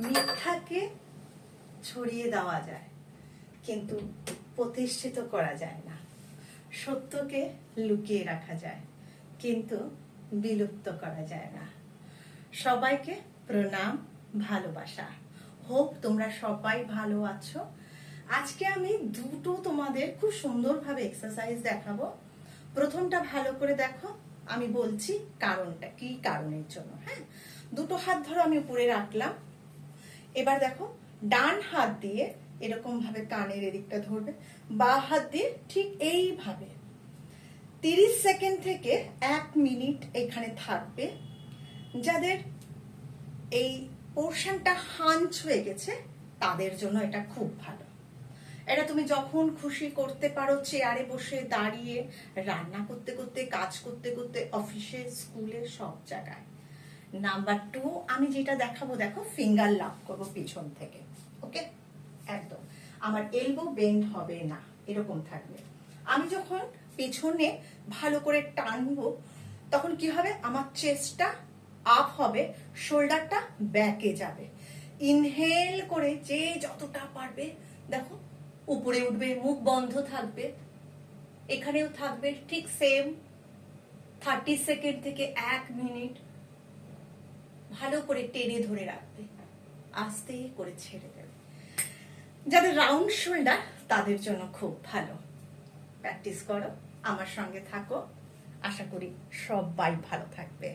মিথ্যাকে ছড়িয়ে দেওয়া যায় কিন্তু প্রতিষ্ঠিত করা যায় না। সত্যকে লুকিয়ে রাখা যায় কিন্তু বিলুপ্ত করা যায় না। সবাইকে প্রণাম, ভালোবাসা। হোপ তোমরা সবাই ভালো আছো। আজকে আমি দুটো তোমাদের খুব সুন্দরভাবে এক্সারসাইজ দেখাবো। প্রথমটা ভালো করে দেখো, আমি বলছি কারণটা কি কারণের জন্য। হ্যাঁ, দুটো হাত ধরো, আমি উপরে রাখলাম। এবার দেখো, ডান হাত দিয়ে এরকম ভাবে কানের এদিকটা ধরবে, বাঁ হাত দিয়ে ঠিক এইভাবে 30 সেকেন্ড থেকে 1 মিনিট এখানে থাকবে। যাদের এই পোর্শনটা হাঞ্চ হয়ে গেছে তাদের জন্য এটা খুব ভালো। এটা তুমি যখন খুশি করতে পারো, চেয়ারে বসে, দাঁড়িয়ে, রান্না করতে করতে, কাজ করতে করতে, অফিসে, স্কুলে, সব জায়গায়। নাম্বার 2 আমি যেটা দেখাবো, দেখো ফিঙ্গার লাভ করবো পিছন থেকে। ওকে, একদম আমার এলবো বেন্ড হবে না, এরকম থাকবে। আমি যখন পেছনে ভালো করে টানবো তখন কি হবে, আমার চেস্টটা আপ হবে, শোল্ডারটা ব্যাকে যাবে। ইনহেল করে যে যতটা পারবে দেখো উপরে উঠবে, মুখ বন্ধ থাকবে, এখানেও থাকবে ঠিক সেম 30 সেকেন্ড থেকে 1 মিনিট ভালো করে টেনে ধরে রাখবে, আস্তে করে ছেড়ে দেবে। যাদের রাউন্ড শোল্ডার তাদের জন্য খুব ভালো। প্র্যাকটিস করো, আমার সঙ্গে থাকো, আশা করি সবাই ভালো থাকবে।